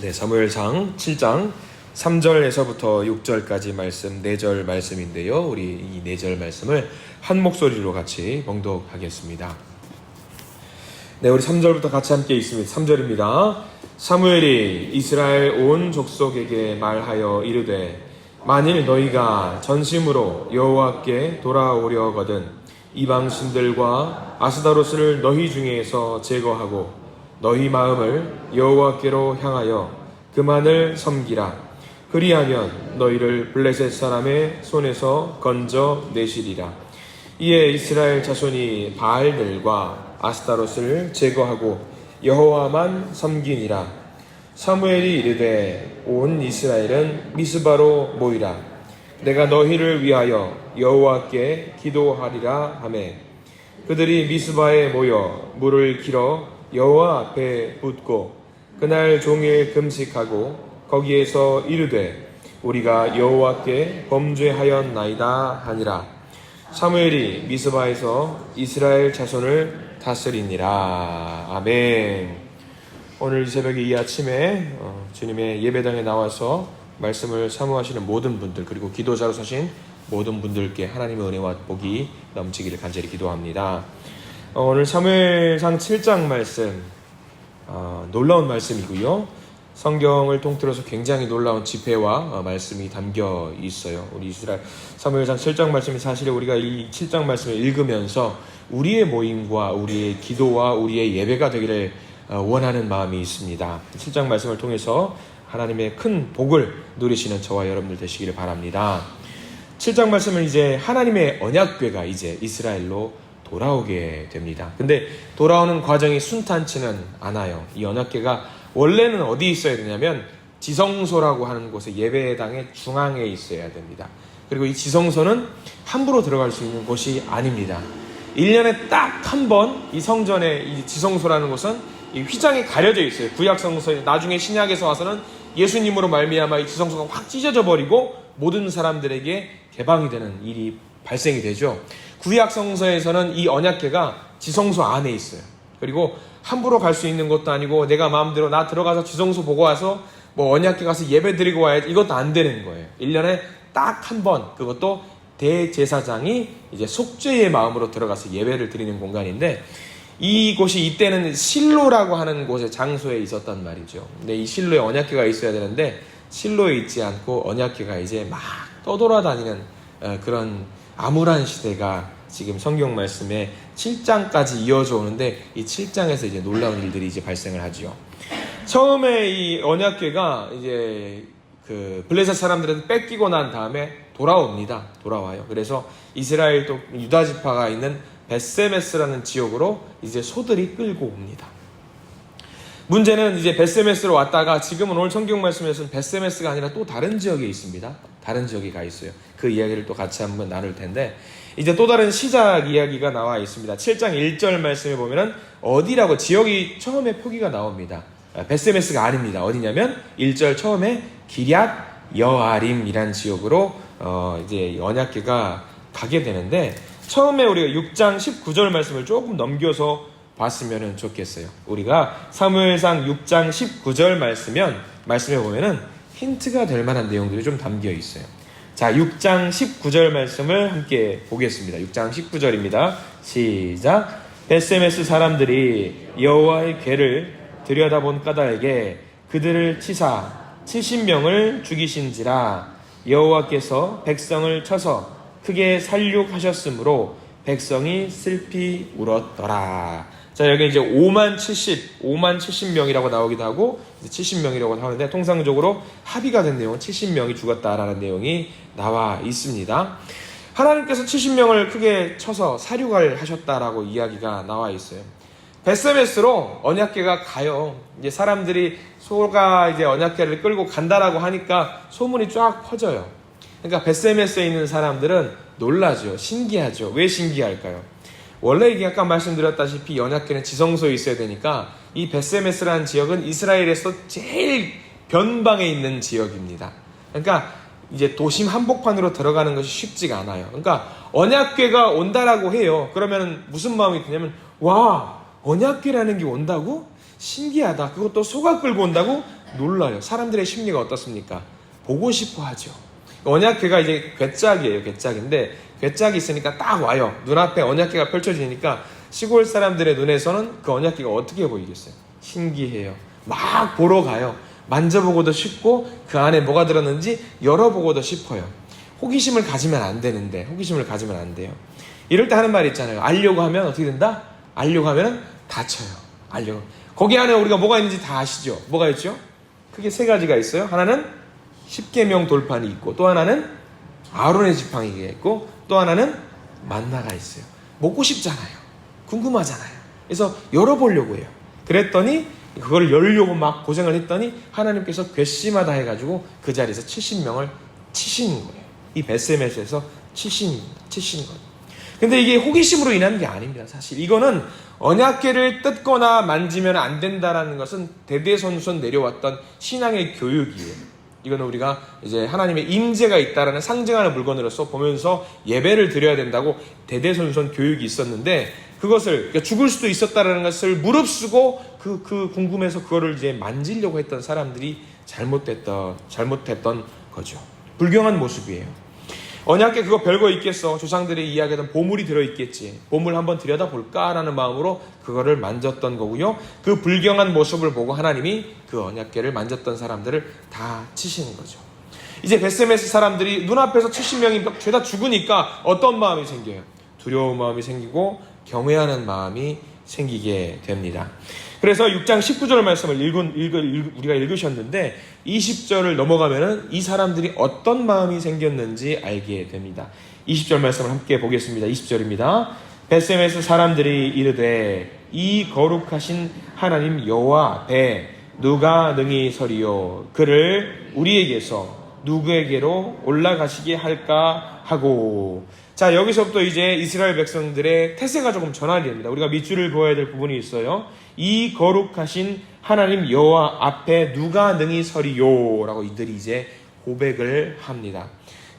네, 사무엘상 7장 3절에서부터 6절까지 말씀, 4절 말씀인데요. 우리 이 4절 말씀을 한 목소리로 같이 봉독하겠습니다. 네, 우리 3절부터 같이 함께 읽습니다. 3절입니다. 사무엘이 이스라엘 온 족속에게 말하여 이르되 만일 너희가 전심으로 여호와께 돌아오려거든 이방 신들과 아스다로스를 너희 중에서 제거하고 너희 마음을 여호와께로 향하여 그만을 섬기라. 그리하면 너희를 블레셋 사람의 손에서 건져 내시리라. 이에 이스라엘 자손이 바알들과 아스타롯을 제거하고 여호와만 섬기니라. 사무엘이 이르되 온 이스라엘은 미스바로 모이라. 내가 너희를 위하여 여호와께 기도하리라 하매 그들이 미스바에 모여 물을 길어 여호와 앞에 붓고 그날 종일 금식하고 거기에서 이르되 우리가 여호와께 범죄하였나이다 하니라. 사무엘이 미스바에서 이스라엘 자손을 다스리니라. 아멘. 오늘 이 새벽에 이 아침에 주님의 예배당에 나와서 말씀을 사모하시는 모든 분들, 그리고 기도자로 서신 모든 분들께 하나님의 은혜와 복이 넘치기를 간절히 기도합니다. 오늘 사무엘상 7장 말씀, 놀라운 말씀이고요. 성경을 통틀어서 굉장히 놀라운 지혜와 말씀이 담겨 있어요. 우리 이스라엘 사무엘상 7장 말씀이 사실 우리가 이 7장 말씀을 읽으면서 우리의 모임과 우리의 기도와 우리의 예배가 되기를 원하는 마음이 있습니다. 7장 말씀을 통해서 하나님의 큰 복을 누리시는 저와 여러분들 되시기를 바랍니다. 7장 말씀은 이제 하나님의 언약궤가 이제 이스라엘로 돌아오게 됩니다. 근데 돌아오는 과정이 순탄치는 않아요. 이 언약궤가 원래는 어디 있어야 되냐면 지성소라고 하는 곳에 예배당의 중앙에 있어야 됩니다. 그리고 이 지성소는 함부로 들어갈 수 있는 곳이 아닙니다. 1년에 딱 한 번 이 성전의 이 지성소라는 곳은 이 휘장이 가려져 있어요. 구약 성소에 나중에 신약에서 와서는 예수님으로 말미암아 이 지성소가 확 찢어져 버리고 모든 사람들에게 개방이 되는 일이 발생이 되죠. 구약 성서에서는 이 언약궤가 지성소 안에 있어요. 그리고 함부로 갈 수 있는 것도 아니고 내가 마음대로 나 들어가서 지성소 보고 와서 뭐 언약궤 가서 예배 드리고 와야지, 이것도 안 되는 거예요. 1년에 딱 한 번, 그것도 대제사장이 이제 속죄의 마음으로 들어가서 예배를 드리는 공간인데, 이곳이 이때는 실로라고 하는 곳의 장소에 있었단 말이죠. 근데 이 실로에 언약궤가 있어야 되는데 실로에 있지 않고 언약궤가 이제 막 떠돌아다니는 그런 암울한 시대가 지금 성경 말씀에 7장까지 이어져 오는데, 이 7장에서 이제 놀라운 일들이 이제 발생을 하죠. 처음에 이 언약궤가 이제 그 블레셋 사람들한테 뺏기고 난 다음에 돌아와요. 그래서 이스라엘 또 유다 지파가 있는 벳세메스라는 지역으로 이제 소들이 끌고 옵니다. 문제는 이제 벳세메스로 왔다가 지금은 오늘 성경 말씀에서는 벳세메스가 아니라 또 다른 지역에 있습니다. 다른 지역에 가 있어요. 그 이야기를 또 같이 한번 나눌 텐데, 이제 또 다른 시작 이야기가 나와 있습니다. 7장 1절 말씀에 보면은 어디라고 지역이 처음에 표기가 나옵니다. 벳세메스가 아닙니다. 어디냐면 1절 처음에 기럇 여아림이란 지역으로 이제 언약궤가 가게 되는데, 처음에 우리가 6장 19절 말씀을 조금 넘겨서 봤으면 좋겠어요. 우리가 사무엘상 6장 19절 말씀에 보면은 힌트가 될 만한 내용들이 좀 담겨 있어요. 자, 6장 19절 말씀을 함께 보겠습니다. 6장 19절입니다. 시작. 벳세메스 사람들이 여호와의 궤를 들여다본 까닭에 그들을 치사 70명을 죽이신지라. 여호와께서 백성을 쳐서 크게 살육하셨으므로 백성이 슬피 울었더라. 자, 여기 이제 5만 70명이라고 나오기도 하고 70명이라고 하는데, 통상적으로 합의가 된 내용은 70명이 죽었다라는 내용이 나와 있습니다. 하나님께서 70명을 크게 쳐서 살육을 하셨다라고 이야기가 나와 있어요. 벳세메스로 언약궤가 가요. 이제 사람들이 소가 이제 언약궤를 끌고 간다라고 하니까 소문이 쫙 퍼져요. 그러니까 벳세메스에 있는 사람들은 놀라죠. 신기하죠. 왜 신기할까요? 원래 이게 아까 말씀드렸다시피 언약궤는 지성소에 있어야 되니까 이 벳세메스라는 지역은 이스라엘에서 제일 변방에 있는 지역입니다. 그러니까 이제 도심 한복판으로 들어가는 것이 쉽지가 않아요. 그러니까 언약궤가 온다라고 해요. 그러면 무슨 마음이 드냐면, 와, 언약궤라는 게 온다고? 신기하다. 그것도 소가 끌고 온다고? 놀라요. 사람들의 심리가 어떻습니까? 보고 싶어 하죠. 언약궤가 이제 괴짝이에요. 괴짝인데 괴짝이 있으니까 딱 와요. 눈앞에 언약궤가 펼쳐지니까 시골 사람들의 눈에서는 그 언약궤가 어떻게 보이겠어요? 신기해요. 막 보러 가요. 만져보고도 싶고 그 안에 뭐가 들었는지 열어보고도 싶어요. 호기심을 가지면 안 되는데 호기심을 가지면 안 돼요. 이럴 때 하는 말이 있잖아요. 알려고 하면 어떻게 된다? 알려고 하면 다쳐요. 알려고. 거기 안에 우리가 뭐가 있는지 다 아시죠? 뭐가 있죠? 크게 세 가지가 있어요. 하나는 십계명 돌판이 있고 또 하나는 아론의 지팡이가 있고 또 하나는 만나가 있어요. 먹고 싶잖아요. 궁금하잖아요. 그래서 열어보려고 해요. 그랬더니 그걸 열려고 막 고생을 했더니 하나님께서 괘씸하다 해가지고 그 자리에서 70명을 치시는 거예요. 이 베스메스에서 치신 거예요. 근데 이게 호기심으로 인한 게 아닙니다. 사실 이거는 언약궤를 뜯거나 만지면 안 된다라는 것은 대대손손 내려왔던 신앙의 교육이에요. 이거는 우리가 이제 하나님의 임재가 있다라는 상징하는 물건으로서 보면서 예배를 드려야 된다고 대대손손 교육이 있었는데 그것을 그러니까 죽을 수도 있었다라는 것을 무릅쓰고 그 궁금해서 그거를 이제 만지려고 했던 사람들이 잘못했던 거죠. 불경한 모습이에요. 언약궤 그거 별거 있겠어. 조상들이 이야기하던 보물이 들어있겠지. 보물 한번 들여다볼까라는 마음으로 그거를 만졌던 거고요. 그 불경한 모습을 보고 하나님이 그 언약궤를 만졌던 사람들을 다 치시는 거죠. 이제 베스메스 사람들이 눈앞에서 70명이 죄다 죽으니까 어떤 마음이 생겨요? 두려운 마음이 생기고 경외하는 마음이 생기게 됩니다. 그래서 6장 19절 말씀을 우리가 읽으셨는데 20절을 넘어가면은 이 사람들이 어떤 마음이 생겼는지 알게 됩니다. 20절 말씀을 함께 보겠습니다. 20절입니다. 베스메스 사람들이 이르되 이 거룩하신 하나님 여호와 앞에 누가 능히 서리요 그를 우리에게서 누구에게로 올라가시게 할까 하고. 자, 여기서부터 이제 이스라엘 백성들의 태세가 조금 전환이 됩니다. 우리가 밑줄을 그어야 될 부분이 있어요. 이 거룩하신 하나님 여호와 앞에 누가 능히 서리요 라고 이들이 이제 고백을 합니다.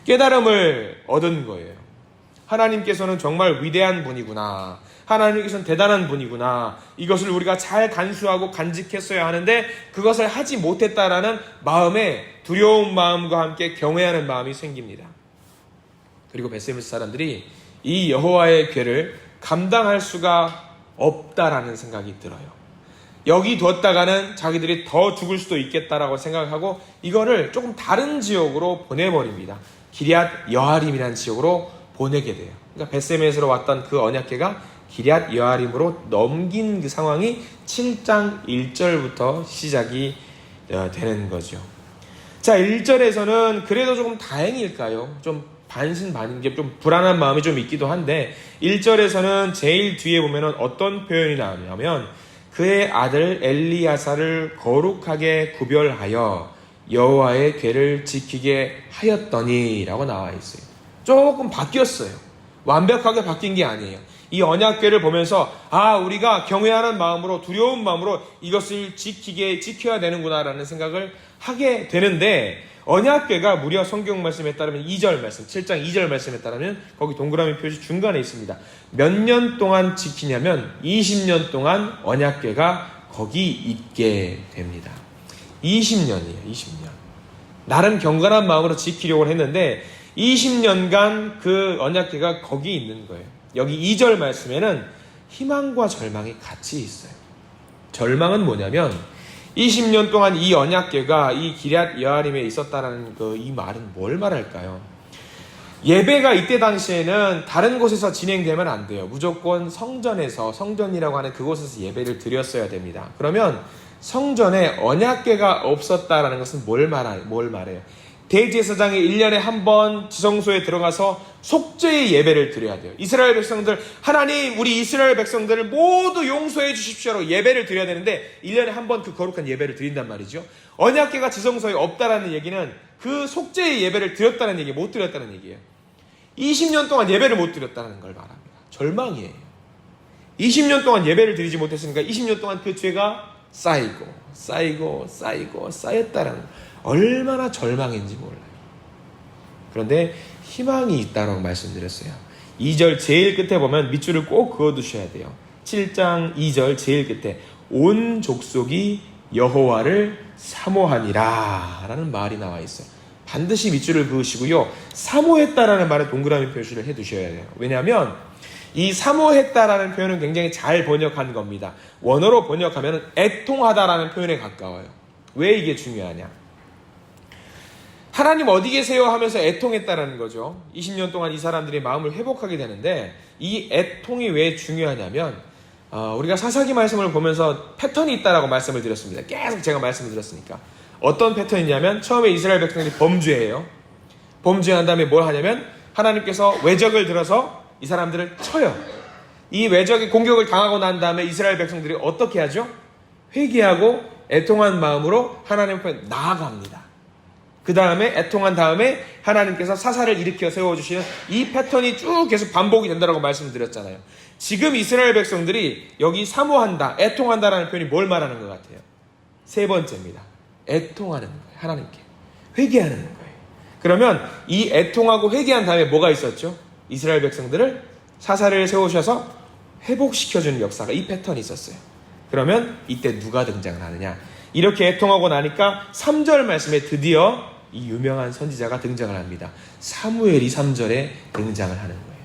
깨달음을 얻은 거예요. 하나님께서는 정말 위대한 분이구나. 하나님께서는 대단한 분이구나. 이것을 우리가 잘 간수하고 간직했어야 하는데 그것을 하지 못했다라는 마음에 두려운 마음과 함께 경외하는 마음이 생깁니다. 그리고 베스메스 사람들이 이 여호와의 궤를 감당할 수가 없다라는 생각이 들어요. 여기 뒀다가는 자기들이 더 죽을 수도 있겠다라고 생각하고 이거를 조금 다른 지역으로 보내버립니다. 기럇 여아림이라는 지역으로 보내게 돼요. 그러니까 베스메스로 왔던 그 언약궤가 기럇 여아림으로 넘긴 그 상황이 7장 1절부터 시작이 되는 거죠. 자, 1절에서는 그래도 조금 다행일까요? 좀 반신반인 게 좀 불안한 마음이 좀 있기도 한데 1절에서는 제일 뒤에 보면은 어떤 표현이 나오냐면 그의 아들 엘리야사를 거룩하게 구별하여 여호와의 궤를 지키게 하였더니 라고 나와 있어요. 조금 바뀌었어요. 완벽하게 바뀐 게 아니에요. 이 언약궤를 보면서 우리가 경외하는 마음으로 두려운 마음으로 이것을 지켜야 되는구나라는 생각을 하게 되는데 언약궤가 무려 성경 말씀에 따르면 2절 말씀, 7장 2절 말씀에 따르면 거기 동그라미 표시 중간에 있습니다. 몇 년 동안 지키냐면 20년 동안 언약궤가 거기 있게 됩니다. 20년이에요. 20년. 나름 경건한 마음으로 지키려고 했는데 20년간 그 언약궤가 거기 있는 거예요. 여기 2절 말씀에는 희망과 절망이 같이 있어요. 절망은 뭐냐면 20년 동안 이 언약궤가 이 기럇 여아림에 있었다라는 이 말은 뭘 말할까요? 예배가 이때 당시에는 다른 곳에서 진행되면 안 돼요. 무조건 성전이라고 하는 그곳에서 예배를 드렸어야 됩니다. 그러면 성전에 언약궤가 없었다라는 것은 뭘 말해요? 대제사장이 1년에 한 번 지성소에 들어가서 속죄의 예배를 드려야 돼요. 이스라엘 백성들, 하나님 우리 이스라엘 백성들을 모두 용서해 주십시오로 예배를 드려야 되는데 1년에 한 번 그 거룩한 예배를 드린단 말이죠. 언약궤가 지성소에 없다라는 얘기는 그 속죄의 예배를 드렸다는 얘기, 못 드렸다는 얘기예요. 20년 동안 예배를 못 드렸다는 걸 말합니다. 절망이에요. 20년 동안 예배를 드리지 못했으니까 20년 동안 그 죄가 쌓였다라는 얼마나 절망인지 몰라요. 그런데 희망이 있다고 말씀드렸어요. 2절 제일 끝에 보면 밑줄을 꼭 그어두셔야 돼요. 7장 2절 제일 끝에 온 족속이 여호와를 사모하니라 라는 말이 나와 있어요. 반드시 밑줄을 그으시고요. 사모했다라는 말에 동그라미 표시를 해두셔야 돼요. 왜냐하면 이 사모했다라는 표현은 굉장히 잘 번역한 겁니다. 원어로 번역하면 애통하다라는 표현에 가까워요. 왜 이게 중요하냐? 하나님 어디 계세요? 하면서 애통했다라는 거죠. 20년 동안 이 사람들의 마음을 회복하게 되는데 이 애통이 왜 중요하냐면 우리가 사사기 말씀을 보면서 패턴이 있다라고 말씀을 드렸습니다. 계속 제가 말씀을 드렸으니까. 어떤 패턴이냐면 처음에 이스라엘 백성들이 범죄해요. 범죄한 다음에 뭘 하냐면 하나님께서 외적을 들어서 이 사람들을 쳐요. 이 외적의 공격을 당하고 난 다음에 이스라엘 백성들이 어떻게 하죠? 회개하고 애통한 마음으로 하나님 앞에 나아갑니다. 그 다음에 애통한 다음에 하나님께서 사사를 일으켜 세워주시는 이 패턴이 쭉 계속 반복이 된다고 말씀드렸잖아요. 지금 이스라엘 백성들이 여기 사모한다, 애통한다라는 표현이 뭘 말하는 것 같아요? 세 번째입니다. 애통하는 거예요. 하나님께 회개하는 거예요. 그러면 이 애통하고 회개한 다음에 뭐가 있었죠? 이스라엘 백성들을 사사를 세우셔서 회복시켜주는 역사가 이 패턴이 있었어요. 그러면 이때 누가 등장을 하느냐? 이렇게 애통하고 나니까 3절 말씀에 드디어 이 유명한 선지자가 등장을 합니다. 사무엘이 3절에 등장을 하는 거예요.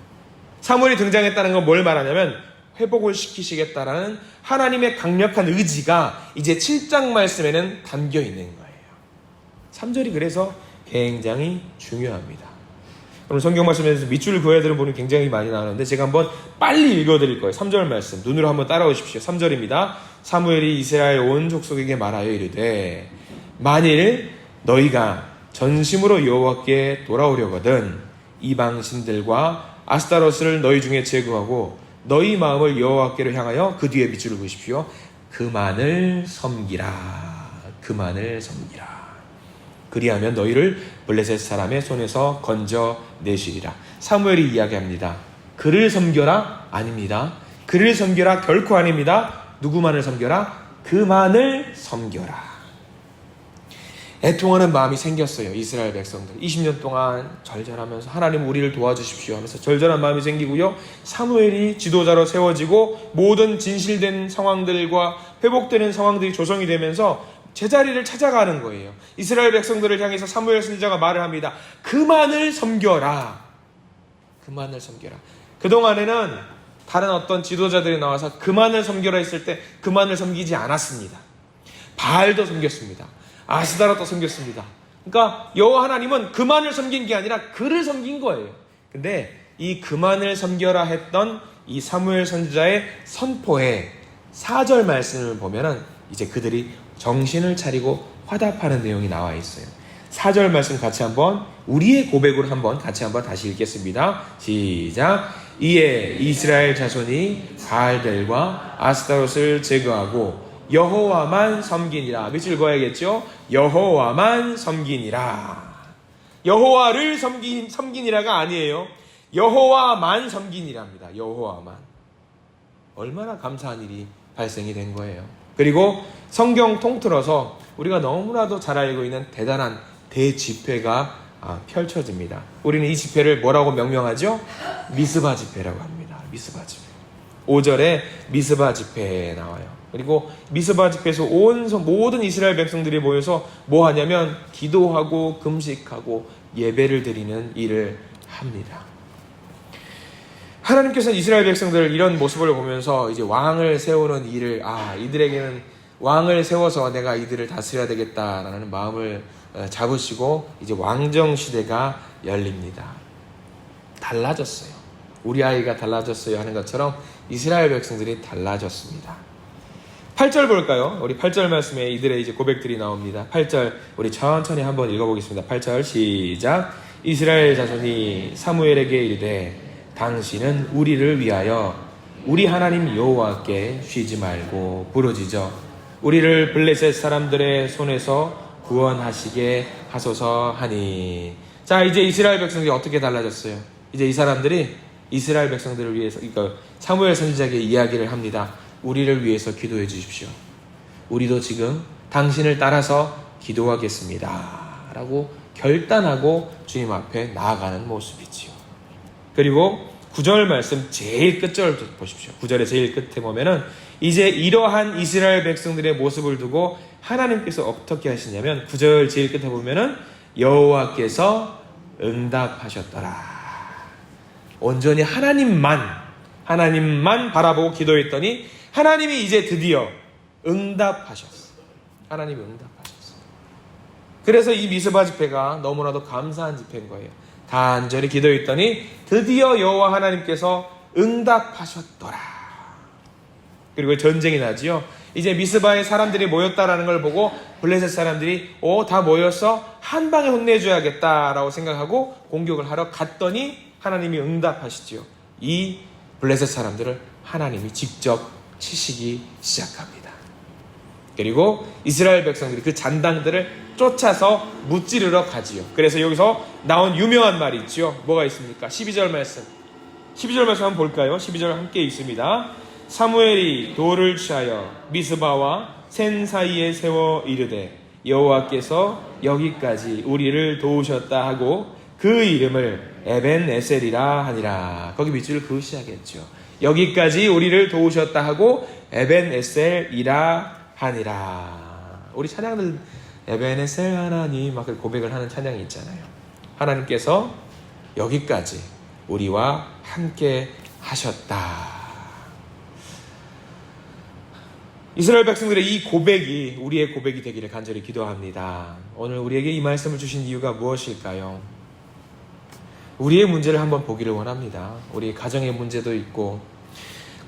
사무엘이 등장했다는 건 뭘 말하냐면 회복을 시키시겠다라는 하나님의 강력한 의지가 이제 7장 말씀에는 담겨 있는 거예요. 3절이 그래서 굉장히 중요합니다. 그럼 성경 말씀에서 밑줄을 그어야 되는 부분이 굉장히 많이 나오는데 제가 한번 빨리 읽어드릴 거예요. 3절 말씀 눈으로 한번 따라오십시오. 3절입니다. 사무엘이 이스라엘 온 족속에게 말하여 이르되 만일 너희가 전심으로 여호와께 돌아오려거든 이방 신들과 아스타로스를 너희 중에 제거하고 너희 마음을 여호와께로 향하여 그 뒤에 밑줄을 그으십시오. 그만을 섬기라. 그만을 섬기라. 그리하면 너희를 블레셋 사람의 손에서 건져내시리라. 사무엘이 이야기합니다. 그를 섬겨라? 아닙니다. 그를 섬겨라? 결코 아닙니다. 누구만을 섬겨라? 그만을 섬겨라. 애통하는 마음이 생겼어요. 이스라엘 백성들 20년 동안 절절하면서 하나님 우리를 도와주십시오 하면서 절절한 마음이 생기고요. 사무엘이 지도자로 세워지고 모든 진실된 상황들과 회복되는 상황들이 조성이 되면서 제자리를 찾아가는 거예요. 이스라엘 백성들을 향해서 사무엘 선지자가 말을 합니다. 그만을 섬겨라. 그만을 섬겨라. 그동안에는 다른 어떤 지도자들이 나와서 그만을 섬겨라 했을 때 그만을 섬기지 않았습니다. 바알도 섬겼습니다. 아스다라도 섬겼습니다. 그러니까 여호와 하나님은 그만을 섬긴 게 아니라 그를 섬긴 거예요. 근데 이 그만을 섬겨라 했던 이 사무엘 선지자의 선포에 4절 말씀을 보면은 이제 그들이 정신을 차리고 화답하는 내용이 나와 있어요. 4절 말씀 같이 한번 우리의 고백으로 한번 같이 한번 다시 읽겠습니다. 시작. 이에 이스라엘 자손이 바알들과 아스타롯을 제거하고 여호와만 섬기니라. 밑줄 그어야겠죠? 여호와만 섬기니라. 여호와를 섬기니라가 아니에요. 여호와만 섬기니라입니다. 여호와만. 얼마나 감사한 일이 발생이 된 거예요. 그리고 성경 통틀어서 우리가 너무나도 잘 알고 있는 대단한 대집회가 펼쳐집니다. 우리는 이 집회를 뭐라고 명명하죠? 미스바 집회라고 합니다. 미스바 집회. 5절에 미스바 집회에 나와요. 그리고 미스바 집회에서 온 모든 이스라엘 백성들이 모여서 뭐 하냐면 기도하고 금식하고 예배를 드리는 일을 합니다. 하나님께서는 이스라엘 백성들 이런 모습을 보면서 이제 왕을 세우는 일을 이들에게는 왕을 세워서 내가 이들을 다스려야 되겠다라는 마음을 잡으시고 이제 왕정 시대가 열립니다. 달라졌어요. 우리 아이가 달라졌어요 하는 것처럼 이스라엘 백성들이 달라졌습니다. 8절 볼까요? 우리 8절 말씀에 이들의 이제 고백들이 나옵니다. 8절 우리 천천히 한번 읽어보겠습니다. 8절 시작. 이스라엘 자손이 사무엘에게 이르되 당신은 우리를 위하여 우리 하나님 여호와께 쉬지 말고 부르짖어 우리를 블레셋 사람들의 손에서 구원하시게 하소서 하니. 자, 이제 이스라엘 백성들이 어떻게 달라졌어요? 이제 이 사람들이 이스라엘 백성들을 위해서, 그러니까 사무엘 선지자에게 이야기를 합니다. 우리를 위해서 기도해 주십시오. 우리도 지금 당신을 따라서 기도하겠습니다 라고 결단하고 주님 앞에 나아가는 모습이지요. 그리고 9절 말씀 제일 끝절 보십시오. 9절의 제일 끝에 보면은 이제 이러한 이스라엘 백성들의 모습을 두고 하나님께서 어떻게 하시냐면 9절 제일 끝에 보면은 여호와께서 응답하셨더라. 온전히 하나님만 바라보고 기도했더니 하나님이 이제 드디어 응답하셨어. 하나님이 응답하셨어. 그래서 이 미스바 집회가 너무나도 감사한 집회인 거예요. 간절히 기도했더니 드디어 여호와 하나님께서 응답하셨더라. 그리고 전쟁이 나지요. 이제 미스바에 사람들이 모였다라는 걸 보고 블레셋 사람들이 다 모여서 한 방에 혼내줘야겠다라고 생각하고 공격을 하러 갔더니 하나님이 응답하시지요. 이 블레셋 사람들을 하나님이 직접 치시기 시작합니다. 그리고 이스라엘 백성들이 그 잔당들을 쫓아서 무찌르러 가지요. 그래서 여기서 나온 유명한 말이 있죠. 뭐가 있습니까? 12절 말씀. 12절 말씀 한번 볼까요? 12절 함께 있습니다. 사무엘이 돌을 취하여 미스바와 센 사이에 세워 이르되 여호와께서 여기까지 우리를 도우셨다 하고 그 이름을 에벤에셀이라 하니라. 거기 밑줄을 그으셔야겠죠. 여기까지 우리를 도우셨다 하고 에벤에셀이라 하니라. 우리 찬양들 에벤에셀 하나님 막 고백을 하는 찬양이 있잖아요. 하나님께서 여기까지 우리와 함께 하셨다. 이스라엘 백성들의 이 고백이 우리의 고백이 되기를 간절히 기도합니다. 오늘 우리에게 이 말씀을 주신 이유가 무엇일까요? 우리의 문제를 한번 보기를 원합니다. 우리 가정의 문제도 있고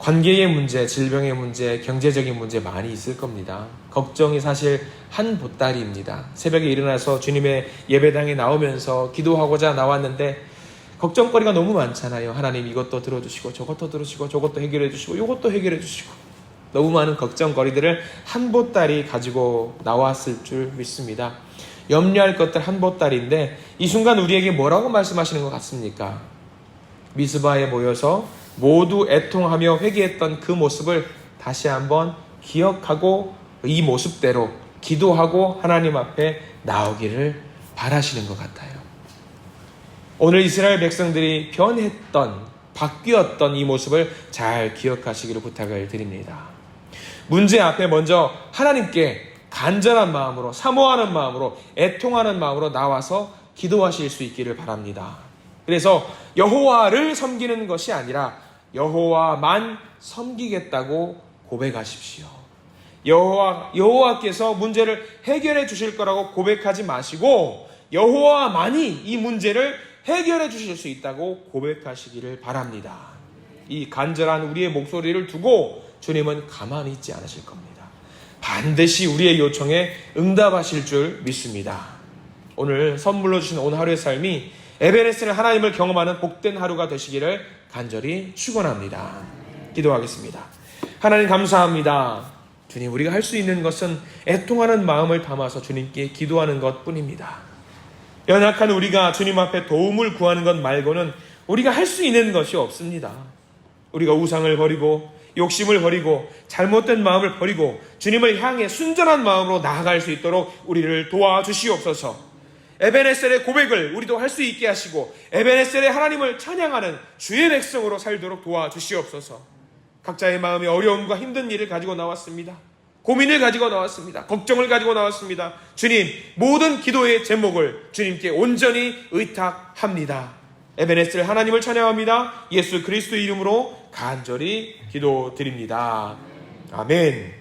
관계의 문제, 질병의 문제, 경제적인 문제 많이 있을 겁니다. 걱정이 사실 한 보따리입니다. 새벽에 일어나서 주님의 예배당에 나오면서 기도하고자 나왔는데 걱정거리가 너무 많잖아요. 하나님 이것도 들어주시고 저것도 들어주시고 저것도 해결해 주시고 이것도 해결해 주시고 너무 많은 걱정거리들을 한 보따리 가지고 나왔을 줄 믿습니다. 염려할 것들 한 보따리인데 이 순간 우리에게 뭐라고 말씀하시는 것 같습니까? 미스바에 모여서 모두 애통하며 회개했던 그 모습을 다시 한번 기억하고 이 모습대로 기도하고 하나님 앞에 나오기를 바라시는 것 같아요. 오늘 이스라엘 백성들이 변했던 바뀌었던 이 모습을 잘 기억하시기를 부탁을 드립니다. 문제 앞에 먼저 하나님께 간절한 마음으로 사모하는 마음으로 애통하는 마음으로 나와서 기도하실 수 있기를 바랍니다. 그래서 여호와를 섬기는 것이 아니라 여호와만 섬기겠다고 고백하십시오. 여호와께서 문제를 해결해 주실 거라고 고백하지 마시고 여호와만이 이 문제를 해결해 주실 수 있다고 고백하시기를 바랍니다. 이 간절한 우리의 목소리를 두고 주님은 가만히 있지 않으실 겁니다. 반드시 우리의 요청에 응답하실 줄 믿습니다. 오늘 선물로 주신 오늘 하루의 삶이 에베네스를 하나님을 경험하는 복된 하루가 되시기를 간절히 축원합니다. 기도하겠습니다. 하나님 감사합니다. 주님, 우리가 할 수 있는 것은 애통하는 마음을 담아서 주님께 기도하는 것뿐입니다. 연약한 우리가 주님 앞에 도움을 구하는 것 말고는 우리가 할 수 있는 것이 없습니다. 우리가 우상을 버리고 욕심을 버리고 잘못된 마음을 버리고 주님을 향해 순전한 마음으로 나아갈 수 있도록 우리를 도와주시옵소서. 에베네셀의 고백을 우리도 할 수 있게 하시고 에베네셀의 하나님을 찬양하는 주의 백성으로 살도록 도와주시옵소서. 각자의 마음에 어려움과 힘든 일을 가지고 나왔습니다. 고민을 가지고 나왔습니다. 걱정을 가지고 나왔습니다. 주님, 모든 기도의 제목을 주님께 온전히 의탁합니다. 에베네셀 하나님을 찬양합니다. 예수 그리스도 이름으로 간절히 기도드립니다. 아멘.